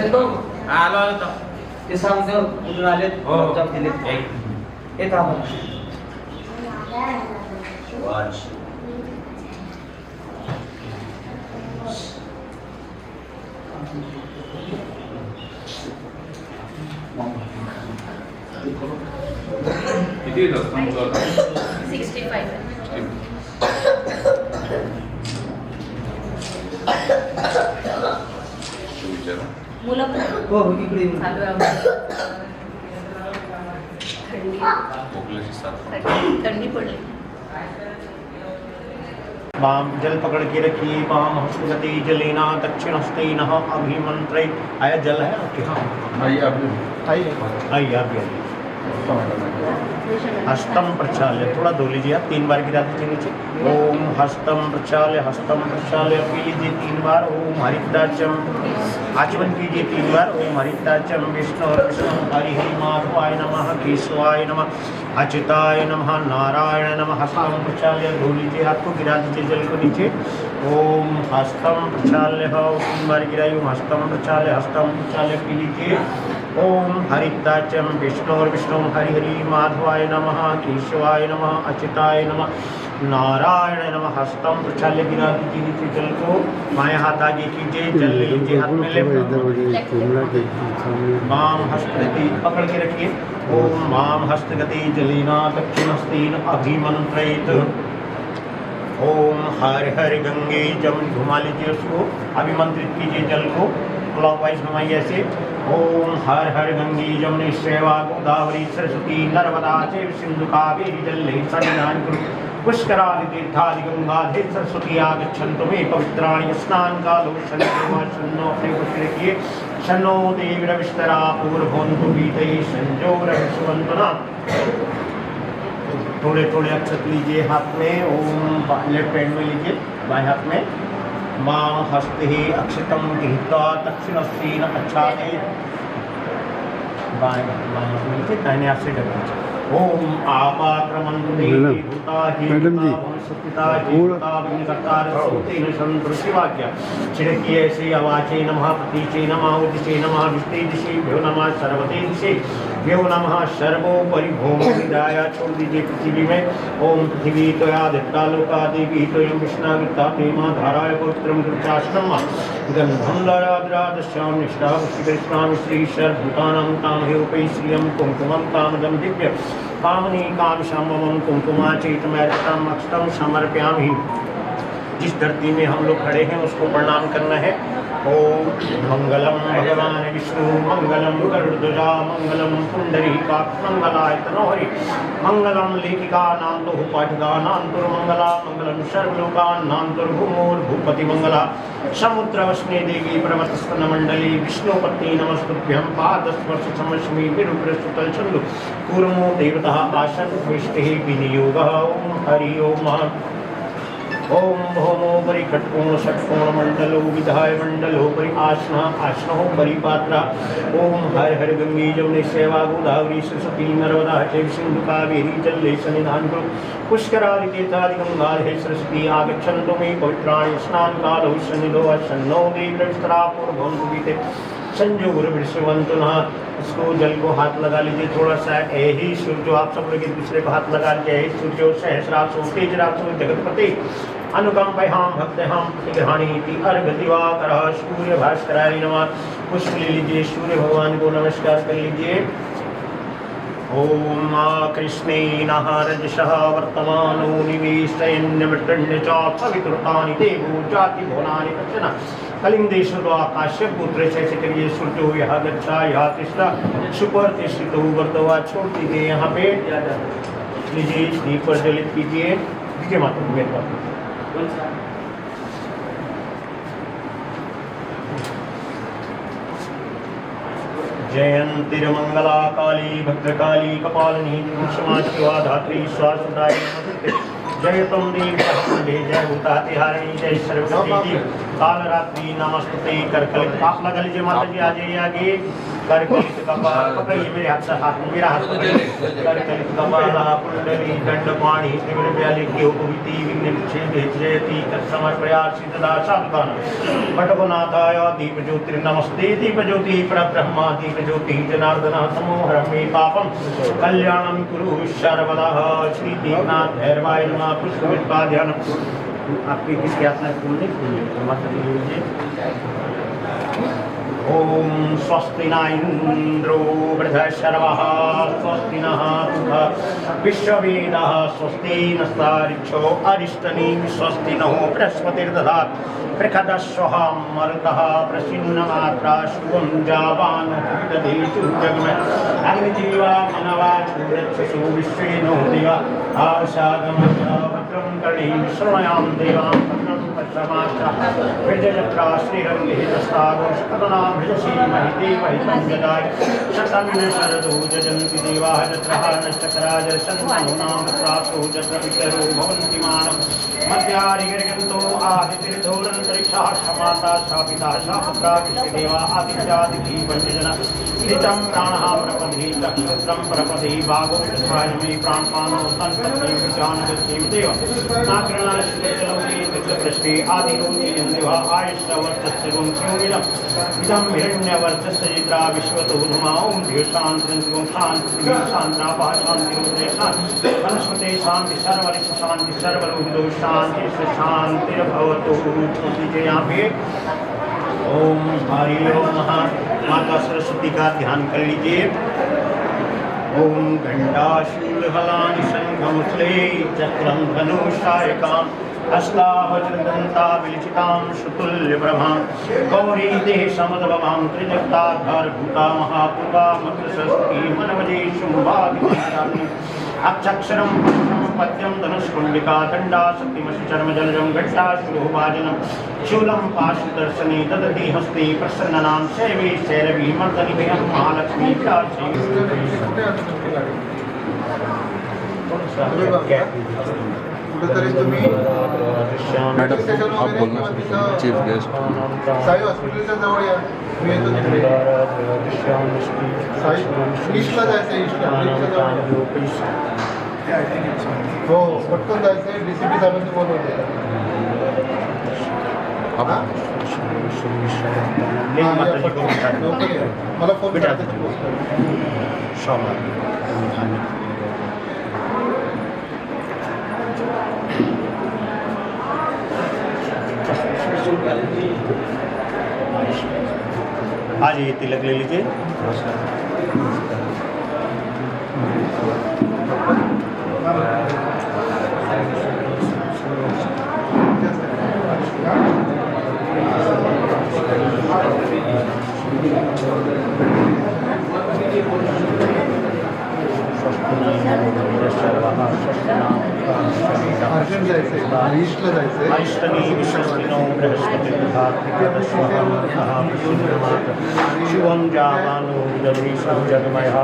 आलो आलो ते सांगतो मुलं आलेत जॉब दिलेत येत आम्हाला किती येत असतं मुलं आता? 65. विचारा मुलं पण हो हो इकडे येऊन. चालू आहे आमचं. थंडी खोकल्याची साथ थंडी पडली. बाम जल पकड़ के रखिए बाम हस्तगति जलेना दक्षिण हस्ते नः अभिमंत्रे आया जल है आपके हाँ आइए आप आइए आइए आप भी आइए हस्तम प्रक्षाल्य थोड़ा धो लीजिए आप 3 बार गिरा दीजिए नीचे ओम हस्तम प्रक्षाल्य पी लीजिए 3 बार ओम हरिद्राचम आचमन कीजिए 3 बार ओम हरिद्राचम विष्णु हरि हरि माधवाय नमः केशवाय नमः अच्युताय नमः नारायण नमः हस्तम प्रक्षाल्य धो लीजिए हाथ को गिरा दीजिए जल को नीचे ओम हस्तम प्रक्षाल्य 3 बार गिराइए ओम हस्तम प्रक्षाल्य पी लीजिए ओम हरिद्राचम विष्णु हरि हरि माधवाय नमः केशवाय नमः अच्युताय नमः नारायण नमः हस्तम प्रक्षाल्य गिरा दीजिए नीचे जल को बाएं हाथ आगे कीजिए जल ले लीजिए हाथ में ले वाम हस्तगति पकड़ के रखिए ओम वाम हस्तगति जलेना दक्षिण हस्तेन अभिमंत्रित ओम हर हर गंगे जम घुमा लीजिए उसको अभिमंत्रित कीजिए जल को क्लॉकवाइज घुमाइए ऐसे ओम हर हर गंगे जमुने श्रेवा गोदावरी सरस्वती नर्मदा चैव सिंधु कावेरी जले सन्निधान कुरु पुष्करादि तीर्थादि गंगाधे सरस्वती आगच्छन्तु मे पवित्राणि स्नान कालो शन्नो अपने कुछ रखिए शन्नो देवीरविष्टरा पूर्वोन्तु बीते संजोरविष्वन्तु न थोड़े थोड़े अक्षत लीजिए हाथ में ओम लेफ्ट हैंड में लीजिए बाएं हाथ में मां हस्ते अक्षतम गृहीत्वा दक्षिणस्तेन अच्छादे बाएं बाएं हाथ में लीजिए दाहिने हाथ से ढक दीजिए ओम आपाक्रमन्तु देवी भूताहि शिवाज्ञा छिड़किए ऐसे अवाचे नमः प्रतीचे नमः उदिशे नमः विष्टे दिशेभ्यो नमः सर्वते दिशेभ्यो नमः सर्वोपरि भौमविदाय छोड़ दीजिए पृथ्वी में ओम पृथ्वी त्वयादित्या लोका देवी त्वयं विष्णाविता प्रेमा धाराय पवित्रं कृताश्रम गन्धं दराद्रादश्याम निष्ठा कृष्णां श्री सर्वभूतानां कामहेरूपै श्रियं कुङ्कुमं कामदं दिव्य कामनी काम शामम कुंकुमा चैतमयतम अक्षतम समर्प्यामि। जिस धरती में हम लोग खड़े हैं उसको प्रणाम करना है। ओम मंगलम भगवान विष्णु मंगलम गरुड़ध्वजा मंगलम पुंडरीकाक्ष मंगलाय तनोहरि मंगलम लेखिका नाम पाठिका नान्तुर मंगला मंगलम सर्वलोकान नान्तुर भूमोर भूपति मंगला समुद्रवस्ने देवी पर्वतस्तन मंडली विष्णुपत्नी नमस्तुभ्यं पादस्पर्श समस्मि विरुद्रस्तुतल चंदु कूर्मो देवता आसन विष्टे विनियोगः ओम हरि ओम ओम भौमोपरि खट्कोण षट्कोण मंडलो विधाय मंडलोपरि आसना आसनो परिपात्रा ओम हर हर गंगे जमुने सेवा गोदावरी सरस्वती नर्मदा चैव सिंधु कावेरी जले सन्निधान कुरु पुष्करादि तीर्थादि गंगाधे सरस्वती आगच्छन्तु मे पवित्राणि स्नान कालो सन्निधो शन्नो देवीरविष्टरा पूर्वोन्तु बीते संजोगुरुविष्वन्तु नः। इसको जल को हाथ लगा लीजिए थोड़ा सा ऐहि सूर्य जो आप सब लोग एक दूसरे को हाथ लगा के ऐहि सूर्यो सहस्रासो तेजरासो जगतपति अनुकंपयाम भक्तयाम प्रतिग्रहाणीति अर्घ दिवाकरः सूर्य भास्कराय नमः। पुष्प ले लीजिए सूर्य भगवान को नमस्कार कर लीजिए। ओम कृष्णे नः रजसः वर्तमानो निवेशयन्नमृतण्य च सवितृतानि देवो जाति भुवनानि पश्यन् कलिंगदेशो आकाश्य पुत्र से करिए सूर्यो यहाँ गच्छा यहाँ तिष्ठा सुपर तिष्ठितो वर्तवा छोड़ दीजिए यहाँ पे लीजिए दीप पर जलित कीजिए विजय माता मेरे पास जयंतिर्मंगला काली भद्रकाली कपालिनी क्षमा शिवा धात्री स्वासुदायी जय तुम देवी जय भूतातिहारिणी जय सर्वगति काल रात्रि नमस्ते कर कल आप लगा लीजिए माता जी आ जाइए आगे करकलित कपाल पकड़िए मेरे हाथ से हाथ मेरा हाथ पकड़िए करकलित कपाला कुंडली दंडपाणि त्रिविध व्याली ज्ञोपविति विघ्नक्षेति तत्समर्पयामि तदा साधुकान पटवनाथाय दीप ज्योति नमस्ते दीप ज्योति परब्रह्म दीप ज्योति जनार्दन तमो हरमे पापम कल्याणं कुरु सर्वदा श्री दीपनाथ भैरवाय नमः पुष्पविद्यान आपकी किसकी आत्मा फूल नहीं ओम स्वस्ति न इंद्रो वृद्धशर्वः स्वस्ति नः विश्ववेदः स्वस्ति नस्तारिक्षो अरिष्टनेमिः स्वस्ति नो बृहस्पतिर्दधात् प्रखदस्वः मरुतः प्रसिन्नमात्रा शुभं जावानो दधेषु जगमः अग्निजीवा मनवा चूरक्षसु विश्वेनो देवा आशागमः भद्रं कर्णेभिः शृणुयां देवां भद्रं पश्यमाक्षः विजयत्रा श्रीरङ्गेतस्तागो शकतनां भजसी महितेवहितं जदाय शतन्न शरदो जजन्ति देवाः जत्रः नश्चकराजर्षन्तनूनां प्राप्तो जत्र विचरो भवन्ति मानम् मध्यारिगर्गन्तो आदितिर्धोरन्तरिक्षः क्षमाता शापिता शापुत्रा विश्वदेवा आदित्यादिभिः पञ्चजन स्थितं प्राणः प्रपदि चक्षुत्रं प्रपदि भागो यथाय मे प्राणपानो तन्पत्रे विजानगच्छेम देव नाग्रणाश्चलोके चित्रपृष्ठे आदिरोचि देवा आयुष्यवर्चस्य गुंस्योमिदम् इदं हिरण्यवर्चस्य चित्रा विश्वतो धुमाओं धिशान्तरन्तिगुं शान्तिः शान्त्रापः शान्तिरुद्रे शान्ति वनस्पते शान्ति सर्वरिष शान्ति सर्वलोहितो शान्ति शान्तिर्भवतु यहाँ पे ओम हरि ओम माता सरस्वती का ध्यान कर लीजिए ओम घंटाशूलफलानि शंखमुसले चक्रं धनुषायकां हस्तावज्रदन्ता विलिचितां सुतुल्यप्रभां गौरी देशमदभवां त्रिजगताधारभूता महापूर्वा मक्रसस्ती मनवजे शुम्भादिशानि अक्षक्षरं पद्यं धनुष्कुण्डिका दण्डा शक्तिमशचर्मजलजं घट्टाशुरोभाजनं शूलं पाशुदर्शने ददति हस्ते प्रसन्ननां शैवे शैरवी मर्दनिभयं महालक्ष्मी विलासी कुठेतरी तुम्ही मॅडम आप बोलना चीफ गेस्ट साई हॉस्पिटलच्या जवळ या मी येतो तिकडे साई ईस्टला जायचं ईस्टच्या जवळ हो पटकन जायचंय डीसीपी साहेबांनी बोलवले मला फोन करा त्याची गोष्ट आज ये तिलक ले लीजिए अर्जंट जायचंय ईस्टला जायचंय अष्टमी विश्वस्तिनो शिवं जावानो जगदीशं जगमयः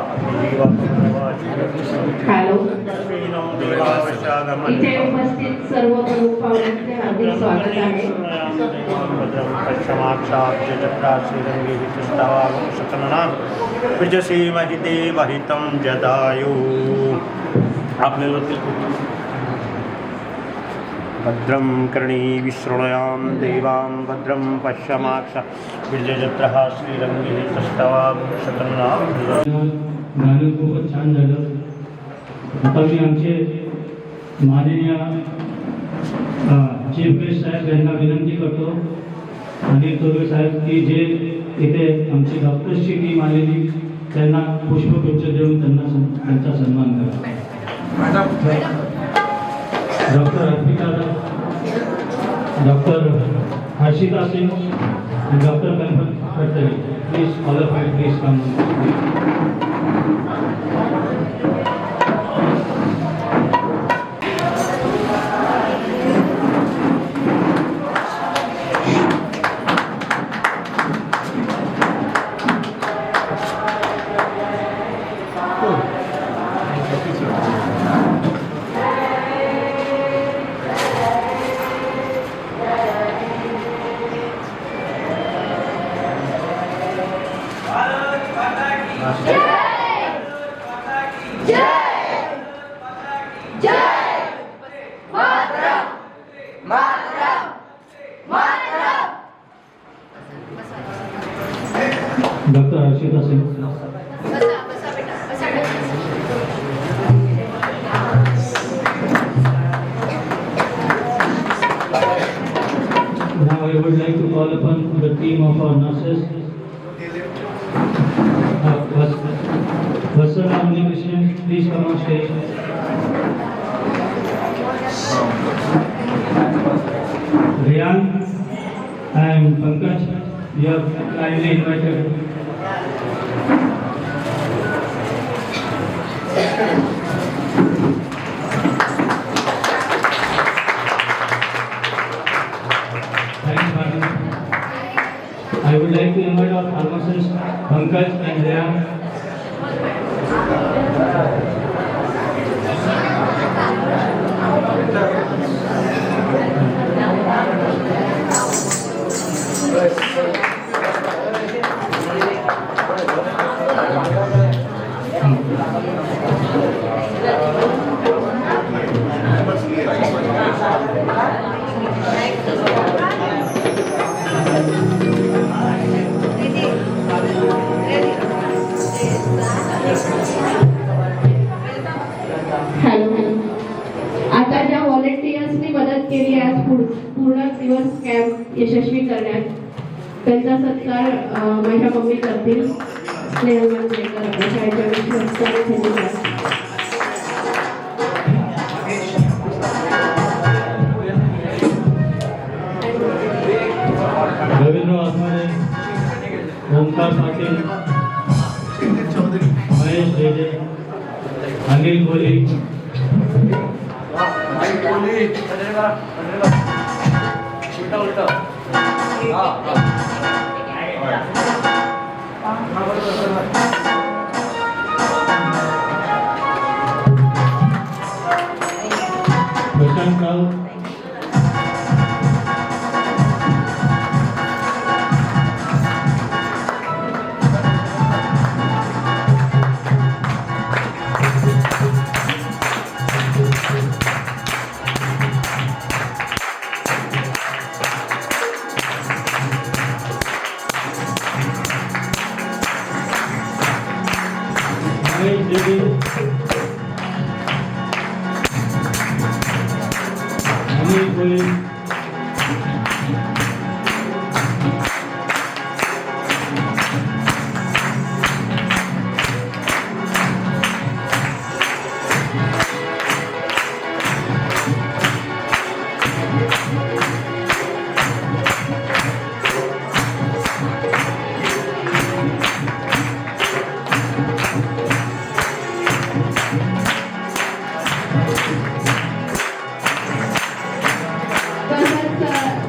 हॅलो इथे उपस्थित सर्व प्रमुख पाहुण्यांचे हार्दिक स्वागत आहे विजसीमहिते वहितं जदायु आपल्याला भद्रं कर्णी विशृणुयां देवां भद्रं पश्यमाक्ष विजयजत्रः श्रीरंगे तस्तवां शकन्नां गाणं खूपच छान झालं. आता मी आमचे माननीय चीफ गेस्ट साहेब यांना विनंती करतो अनिल तोरवे साहेब की जे इथे आमची डॉक्टर्सची टीम आलेली त्यांना पुष्पगुच्छ देऊन त्यांचा सन्मान करा. डॉक्टर अर्पिता डॉक्टर हर्षिता सिंग आणि डॉक्टर कन्फर्म करते प्लीज क्वालिफाईड प्लीज कम. असेल. बसा बसा बेटा बसा. Now I would like to call upon the team of our nurses. Vassala Krishnan, please come on stage. Riyan and Pankaj, you are kindly invited. Thanks, madam. I would like to invite our pharmacists, Pankaj and Riyan. Hello. आता ज्या व्हॉलेंटियर्सनी मदत केली आज पूर्ण दिवस camp यशस्वी करण्यात, त्यांचा सत्कार माझ्या मम्मी करतील. स्नेहल मांजरेकर, आपल्या शाळेच्या विश्वस्त आणि धन्यवाद. रवींद्र आत्माने, ओंकार पाटील, महेश डेडे, अनिल कोहली, प्रशांत राव, महेश डेडे, अनिल कोहली,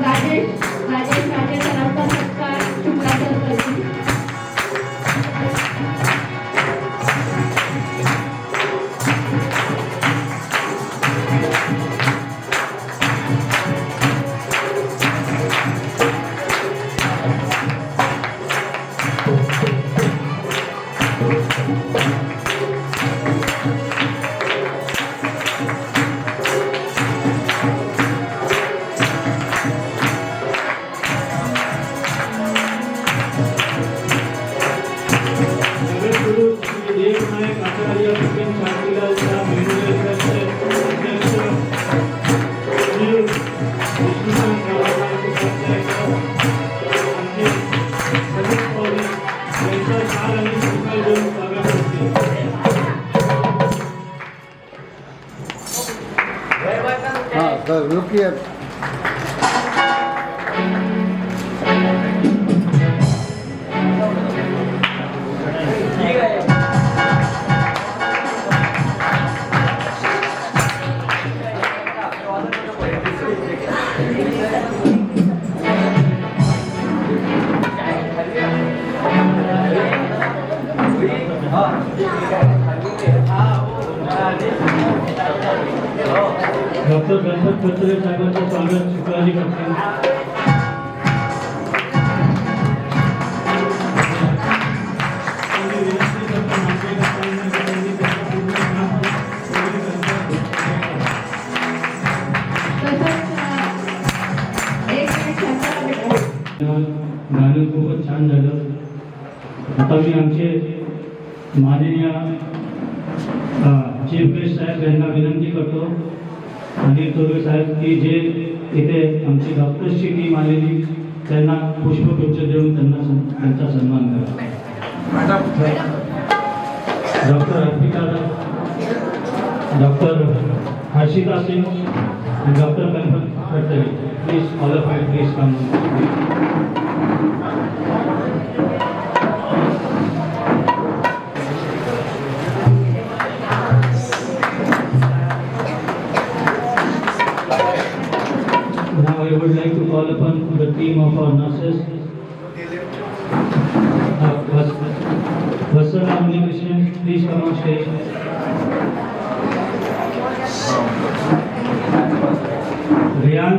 राजेश सरांचा सत्कार शुक्ला सर करतील. रुकिए. डॉक्टर गणपत पत्रे साहेबांचं स्वागत शुक्लाजी करतील. गाणं खूपच छान झालं. आता मी आमचे माननीय चीफ गेस्ट साहेब यांना विनंती करतो अनिल तोरवे साहेब की जे इथे आमची डॉक्टर्सची टीम आलेली त्यांना पुष्पगुच्छ देऊन त्यांचा सन्मान करा. डॉक्टर अर्पिता, डॉक्टर हर्षिता सिंग आणि doctor Kalpan Khadtare, please all of you please come. Now I would like to call upon the team of our nurses. Vassala Amnikrishnan, please come on stage. Riyan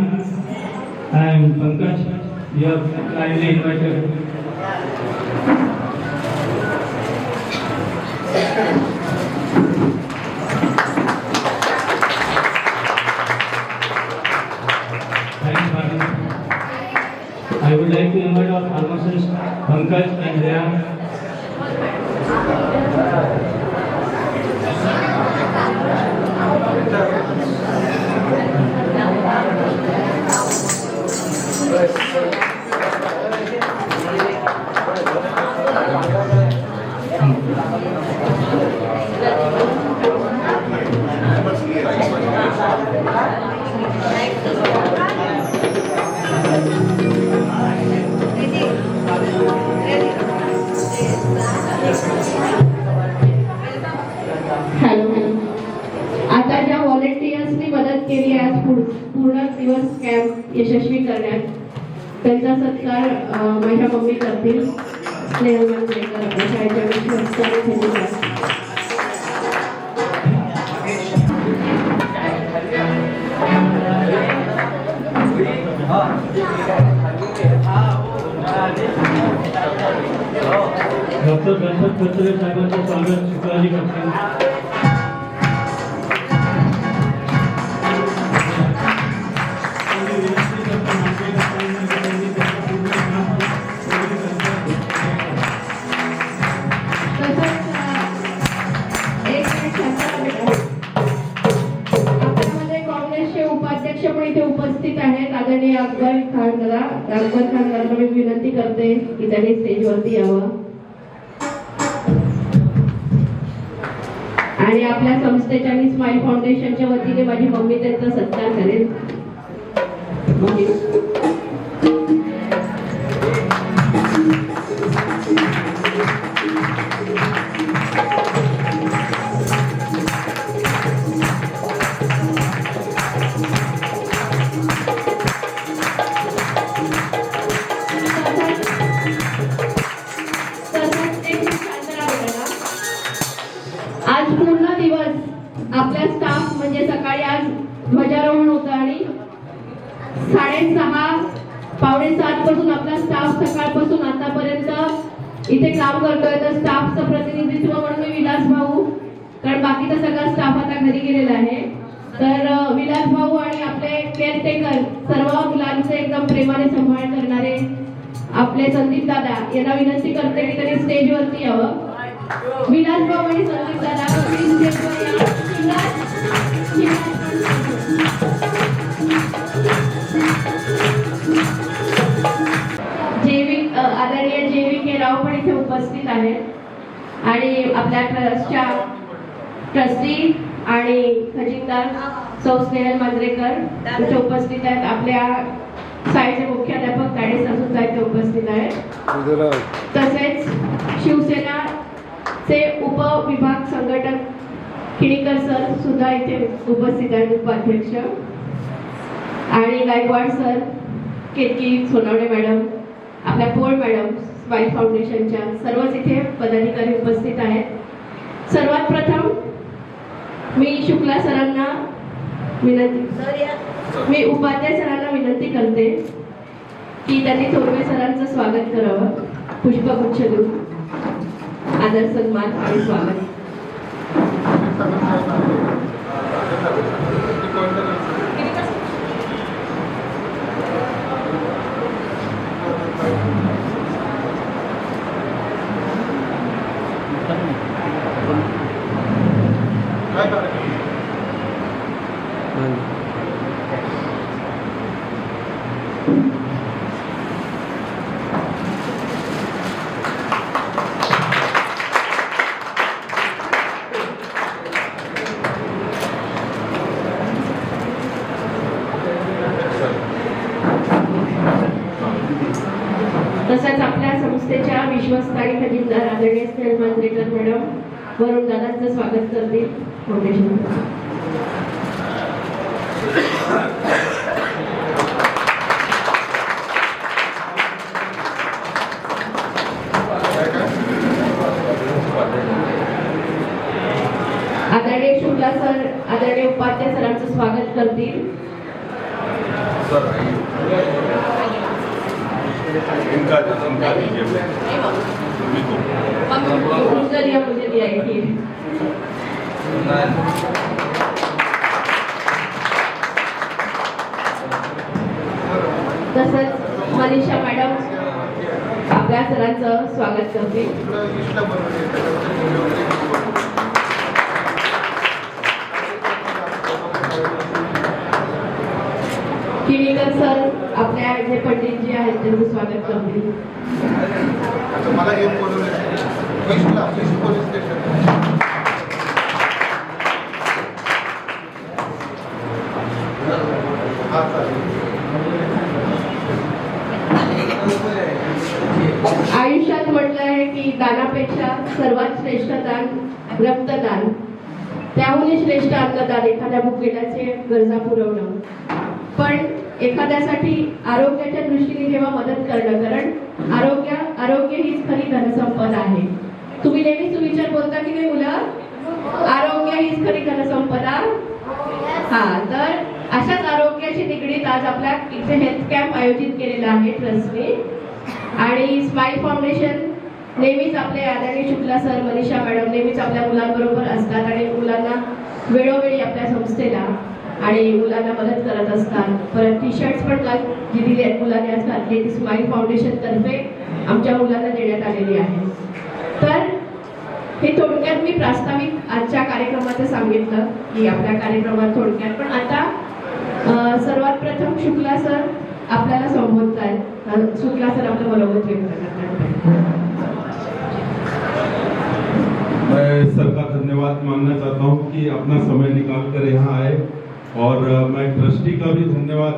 and Pankaj, you are kindly invited. I would like to invite our pharmacists, Pankaj and Riyan. Hello. आता ज्या व्हॉलेंटियर्सनी मदत केली आज पूर्ण दिवस camp यशस्वी करण्यात, त्यांचा सत्कार माझ्या मम्मी करतील. स्नेहल मांजरेकर, आपल्या शाळेच्या विश्वस्त. डॉक्टर गणपत खडतरे साहेबांचं स्वागत शुक्लाजी करतील. आपल्यामध्ये काँग्रेसचे उपाध्यक्ष पण इथे उपस्थित आहेत, आदरणीय अकबर खानकरांना मी विनंती करते की त्यांनी स्टेजवरती यावं आणि आपल्या संस्थेच्या आणि स्माईल फाउंडेशनच्या वतीने माझी मम्मी त्यांचा सत्कार करेल. आज पूर्ण दिवस आपल्या स्टाफ म्हणजे सकाळी आज ध्वजारोहण होतं आणि 6:30 पावणे 7 पासून आपला स्टाफ सकाळपासून आतापर्यंत इथे काम करतोय. तर स्टाफचं प्रतिनिधित्व म्हणून मी विलास भाऊ, कारण बाकीचा सगळा स्टाफ आता घरी गेलेला आहे, तर विलास भाऊ आणि आपले केअरटेकर सर्व मुलांचे एकदम प्रेमाने सांभाळ करणारे आपले संदीप दादा यांना विनंती करते की त्यांनी स्टेजवरती यावं. विलास भाऊ आणि संदीप दादा आदरणीय JV राव पण इथे उपस्थित आहेत आणि आपल्या ट्रस्टच्या ट्रस्टी आणि खजिनदार सौ स्नेहल मांजरेकर इथे उपस्थित आहेत. आपल्या शाळेचे मुख्याध्यापक ताडे सुद्धा इथे उपस्थित आहेत. तसेच शिवसेनाचे उपविभाग संघटक किणीकर सर सुद्धा इथे उपस्थित आहेत, उपाध्यक्ष, आणि गायकवाड सर, केतकी सोनवणे मॅडम, आपल्या पोळ मॅडम स्माईल फाउंडेशनच्या सर्वच इथे पदाधिकारी उपस्थित आहेत. सर्वात प्रथम मी शुक्ला सरांना मी उपाध्याय सरांना विनंती करते की त्यांनी थोरवे सरांचं स्वागत करावं, पुष्पगुच्छ देऊन आदर सन्मान आणि स्वागत. तसंच आपल्या संस्थेच्या विश्वस्त आणि खजिनदार आदरणीय स्नेहल मांजरेकर मॅडम वरुण दादांचं स्वागत करतील फाउंडेशन. आदरणीय शुक्ला सर आदरणीय उपाध्याय सरांचं स्वागत करतील. इनका दीजिए तुम्ही को उनका दिया मुझे दिया है ठीक. तसंच मनीषा मॅडम आपल्या सरांचं स्वागत करतील. लिस्टला बनवली किणीकर सर आपल्या जे पंडित जे आहेत त्यांचं स्वागत करतील. मला एक बोलवलं लिस्टला लिस्ट पोलीस स्टेशन. हा चालेल. आयुष्यात म्हटलं आहे की दानापेक्षा सर्वात श्रेष्ठ दान रक्तदान, त्याहूनही श्रेष्ठ अन्नदान, एखाद्या भुकेल्याचे गरजा पुरवणं. पण एखाद्यासाठी आरोग्याच्या दृष्टीने जेव्हा मदत करणं, कारण आरोग्य हीच खरी धनसंपदा आहे. तुम्ही नेहमी सुविचार बोलता की नाही मुलं, आरोग्य हीच खरी धनसंपदा. हा, तर अशाच आरोग्याशी निगडीत आज आपल्या इथे हेल्थ कॅम्प आयोजित केलेला आहे ट्रस्टने. आणि स्माईल फाउंडेशन नेहमीच आपले आदरणीय शुक्ला सर मनीषा मॅडम नेहमीच आपल्या मुलांबरोबर असतात आणि मुलांना वेळोवेळी आपल्या संस्थेला आणि मुलांना मदत करत असतात. परत टी शर्ट्स पण काल जी दिली आहेत मुलांनी आज घातली ती स्माईल फाउंडेशन तर्फे आमच्या मुलांना देण्यात आलेली आहे. तर हे थोडक्यात मी प्रास्ताविक आजच्या कार्यक्रमाचं सांगितलं की आपल्या कार्यक्रमात थोडक्यात. पण आता सर्वात प्रथम शुक्ला सर आपल्याला संबोधतायत. शुक्ला सर आपलं मनोगत व्यक्त करतात. मैं सर का धन्यवाद मानना चाहता हूं कि अपना समय निकाल कर यहाँ आए, और मैं ट्रस्टी का भी धन्यवाद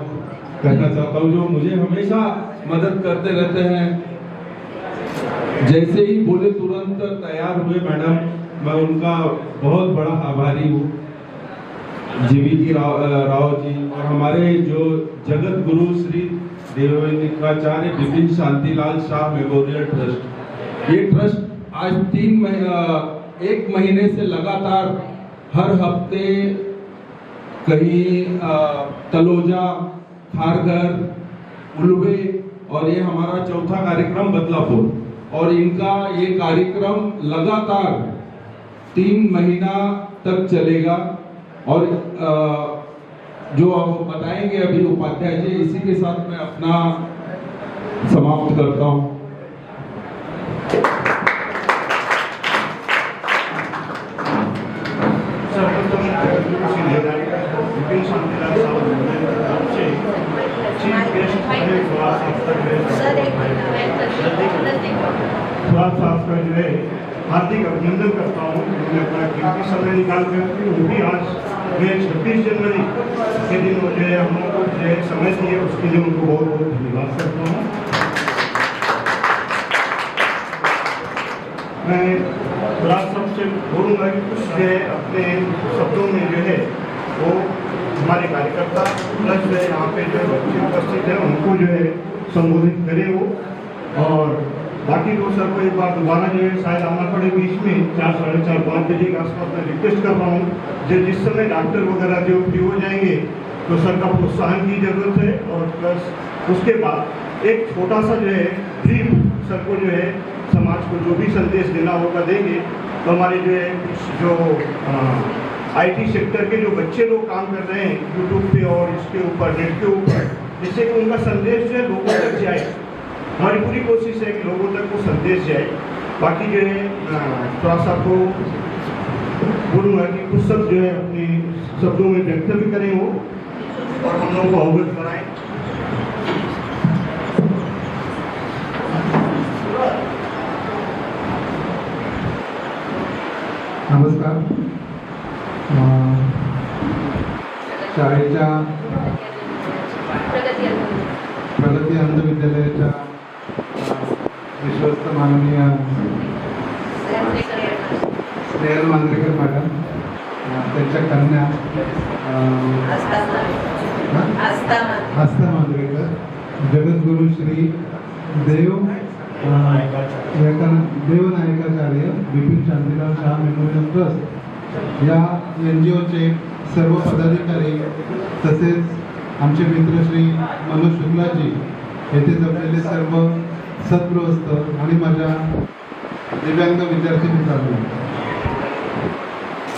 कहना चाहता हूं जो मुझे हमेशा मदद करते रहते हैं. जैसे ही बोले तुरंत तैयार हुए मैडम, मैं उनका बहुत बड़ा आभारी हूँ. जीवीजी राव जी और हमारे जो जगत गुरु श्री देवेंद्राचार्य विपिन शांतिलाल शाह मेमोरियल ट्रस्ट, ये ट्रस्ट आज 1 महीने से लगातार हर हफ्ते कहीं तलोजा, खारघर, उलवे, और ये हमारा चौथा कार्यक्रम बदलापुर, और इनका ये कार्यक्रम लगातार 3 महीना तक चलेगा. और जो आप बताएंगे अभी उपाध्याय जी, इसी के साथ मैं अपना समाप्त करता हूँ. आपका जो है हार्दिक अभिनंदन करता हूँ. उन्होंने अपना कीमती समय निकाल कर वो भी आज मैं 26 जनवरी के दिन मुझे हम लोगों को जो समय दिए उसके लिए उनको बहुत बहुत धन्यवाद करता हूँ. मैं राज सबसे बोलूँगा कि कुछ जो है अपने शब्दों में जो है वो हमारे कार्यकर्ता प्लस जो है यहाँ पे जो बच्चे उपस्थित हैं उनको जो है संबोधित करें वो. और बाकी लोग सर को एक बार दोबारा जो है शायद आना पड़े बीच में 4, साढ़े 4, 5 बजे के आसपास मैं रिक्वेस्ट कर रहा हूँ. जिस समय डॉक्टर वगैरह जो फ्री हो जाएंगे तो सर का प्रोत्साहन की जरूरत है. और प्लस उसके बाद एक छोटा सा जो है ब्रीफ सर को जो है समाज को जो भी संदेश देना होगा देंगे. तो हमारे जो है कुछ जो IT सेक्टर के जो बच्चे लोग काम कर रहे हैं यूट्यूब पे और इसके ऊपर नेट के ऊपर, जिससे कि उनका संदेश जो है लोगों तक जाए. हमारी पूरी कोशिश है कि लोगों तक वो संदेश जाए. बाकी जो है थोड़ा सा को बोलूँगा कि कुछ सब जो है अपने शब्दों में व्यक्त भी करें वो और हम लोगों को अवगत कराएं. नमस्कार. शाळेच्या प्रगती अंध विद्यालयाच्या माननीय स्नेहल मांजरेकर मॅडम, त्यांच्या कन्या आस्था मांजरेकर, जगद्गुरु श्री देवनायकाचार्य बिपिन शांतीलाल शाह मेमोरियल ट्रस्ट या NGOचे सर्व पदाधिकारी तसेच आमचे मित्र श्री मनोज शुक्लाजी, येथे जमलेले सर्व सद्गृहस्थ आणि माझ्या दिव्यांग विद्यार्थी मित्रांनो,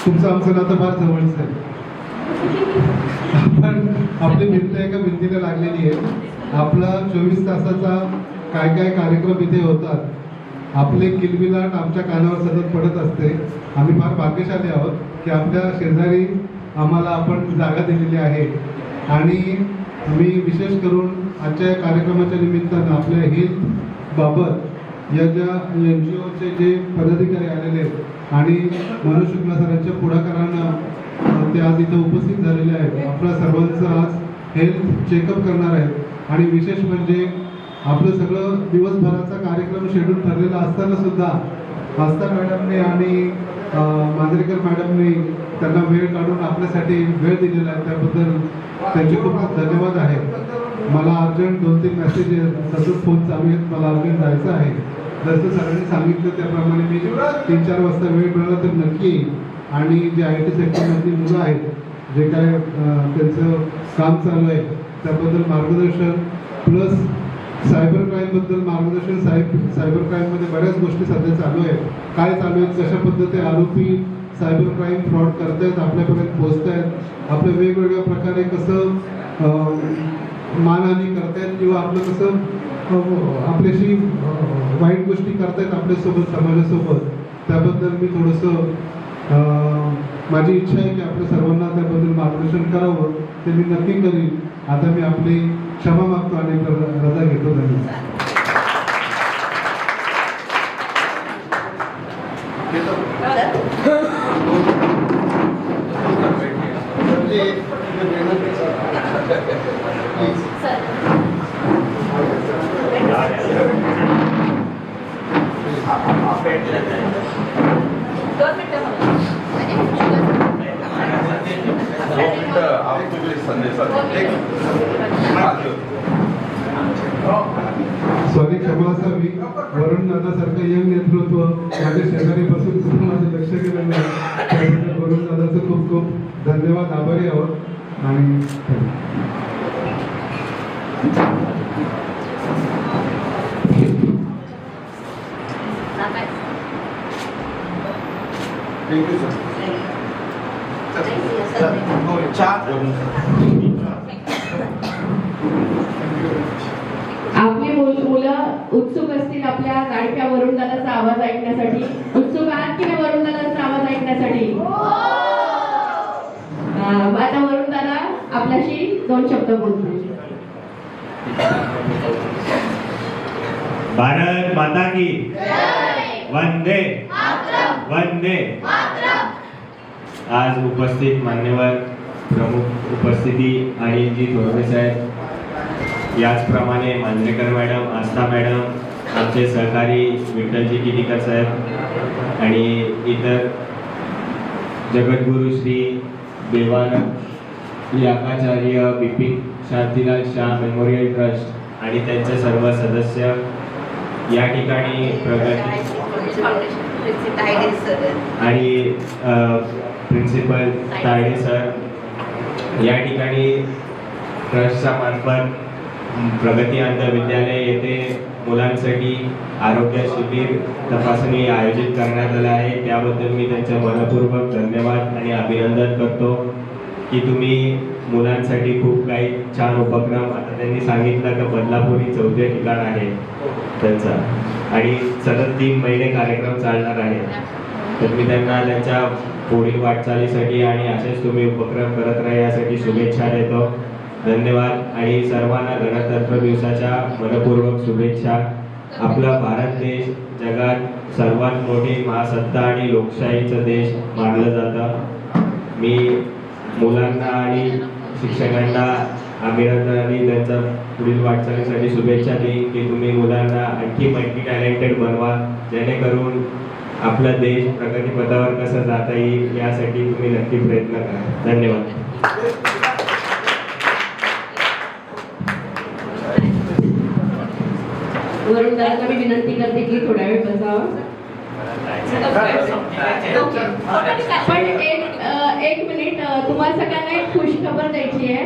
तुमचं आमचं नातं फार जवळचं आहे. आपण आपली भिंत एका भिंतीला लागलेली आहे. आपला 24 तासाचा काय काय कार्यक्रम इथे होतात, आपले किलबिलाट आमच्या कानावर सतत पडत असते. आम्ही फार भाग्यशाली आहोत की आपल्या शेजारी आम्हाला आपण जागा दिलेली आहे. आणि मी विशेष करून आजच्या कार्यक्रमाच्या निमित्तानं आपल्या हेल्थ बाबत या ज्या NGOचे जे पदाधिकारी आलेले आहेत आणि मनोज शुक्ला सरांच्या पुढाकारानं ते आज इथं उपस्थित झालेले आहेत. आपल्या सर्वांचं आज हेल्थ चेकअप करणार आहेत. आणि विशेष म्हणजे आपलं सगळं दिवसभराचा कार्यक्रम शेड्यूल ठरलेला असताना सुद्धा आस्था मॅडमने आणि मांजरेकर मॅडमने त्यांना वेळ काढून आपल्यासाठी वेळ दिलेला आहे. त्याबद्दल त्यांचे खूप खूप धन्यवाद आहे. मला अर्जंट 2-3 मेसेज सतत फोन चालू आहेत, मला अर्जंट जायचं आहे. जसं सरांनी सांगितलं त्याप्रमाणे मी 3-4 वाजता वेळ मिळाला तर नक्की येईल. आणि जे IT सेक्टरमधली मुलं आहेत, जे काय त्यांचं काम चालू आहे त्याबद्दल मार्गदर्शन, प्लस सायबर क्राईमबद्दल मार्गदर्शन. सायबर क्राईममध्ये बऱ्याच गोष्टी सध्या चालू आहेत, काय चालू आहेत, कशा पद्धती आरोपी सायबर क्राईम फ्रॉड करतायत, आपल्यापर्यंत पोहोचत आहेत, आपल्या वेगवेगळ्या प्रकारे कसं मानहानी करतायत किंवा आपलं कसं आपल्याशी वाईट गोष्टी करतायत आपल्यासोबत, समाजासोबत. त्याबद्दल मी थोडंसं माझी इच्छा आहे की आपल्या सर्वांना त्याबद्दल मार्गदर्शन करावं. ते मी नक्की करीन. आता मी आपली क्षमा मागतो आणि रजा घेतो. धन्यवाद. सॉरी, क्षमा असावी. वरुण दादासारखं यंग नेतृत्व माझ्या शेजारी बसून सुद्धा माझं लक्ष गेलं नाही. त्याबद्दल वरुण दादाचं खूप खूप धन्यवाद, आभारी आहोत. आणि आपली मुलं उत्सुक असतील आपल्या लाडक्या वरुण दादाचा आवाज ऐकण्यासाठी. उत्सुक आहात की नाही वरुण दादाचा आवाज ऐकण्यासाठी? आता वरुण दादा आपल्याशी 2 शब्द बोलतील. भारत माता की वंदे वंदे. आज उपस्थित मान्यवर प्रमुख उपस्थिती आणि जी थोरवे साहेब, याचप्रमाणे मांजरेकर मॅडम, आस्था मॅडम, आमचे सहकारी विठ्ठलजी किनीकर साहेब आणि इतर जगद्गुरु श्री देवनायकाचार्य बिपिन शांतीलाल शाह मेमोरियल ट्रस्ट आणि त्यांचे सर्व सदस्य, या ठिकाणी प्रगती आणि प्रिन्सिपल तायडे सर, या ठिकाणी ट्रस्टच्या मार्फत प्रगती अंध विद्यालय येथे मुलांसाठी आरोग्य शिबिर तपासणी आयोजित करण्यात आलं आहे. त्याबद्दल मी त्यांचे मनपूर्वक धन्यवाद आणि अभिनंदन करतो की तुम्ही मुलांसाठी खूप काही छान उपक्रम, आता त्यांनी सांगितलं की बदलापूर ही 4थं ठिकाण आहे त्यांचा आणि सतत 3 महिने कार्यक्रम चालणार आहे. तर मी त्यांना त्यांच्या पुढील वाटचालीसाठी आणि असेच तुम्ही उपक्रम करत राहा यासाठी शुभेच्छा देतो. धन्यवाद. आणि सर्वांना गणतंत्र दिवसाच्या मनपूर्वक शुभेच्छा. आपला भारत देश जगात सर्वात मोठी महासत्ता आणि लोकशाहीचा देश मानलं जातं. मी मुलांना आणि शिक्षकांना आमिर आणि त्यांच्या पुढील वाटचालीसाठी शुभेच्छा देईन की तुम्ही मुलांना आणखी मल्टी टॅलेंटेड बनवा, जेणेकरून आपला देश प्रगतीपथावर कसं जाता येईल यासाठी तुम्ही नक्की प्रयत्न करा. धन्यवाद. वरुण दादांना मी विनंती करते की थोडा वेळ बसावं. पण एक मिनिट, तुम्हाला सगळ्यांना एक खुश खबर द्यायची आहे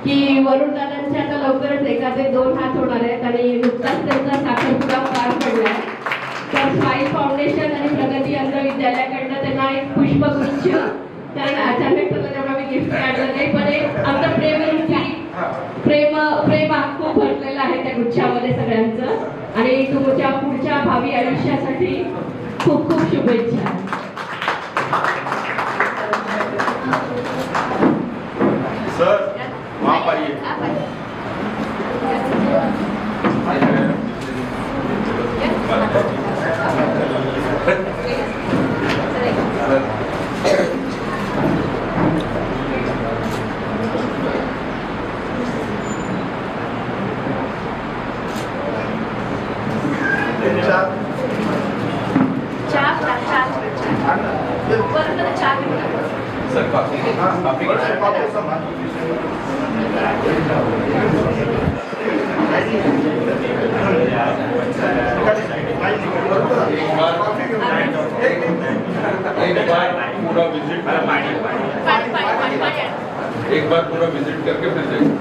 की वरुण दादांच्या आता लवकरच एखादे 2 हात होणार आहेत आणि नुकताच त्यांचा साखरपुडा पार पडलाय. तर स्माईल फाउंडेशन आणि प्रगती अंध विद्यालयाकडनं त्यांना एक पुष्पगुच्छ, कारण अचानक त्याला तेव्हा मी गिफ्ट काढलं नाही, पण एक आमचं प्रेम खूप भरलेलं आहे त्या गुच्छामध्ये सगळ्यांचं, आणि तुमच्या पुढच्या भावी आयुष्यासाठी खूप खूप शुभेच्छा. सर वहाँ आइए. एक बार पूरा विजिट करके फिर जाएंगे.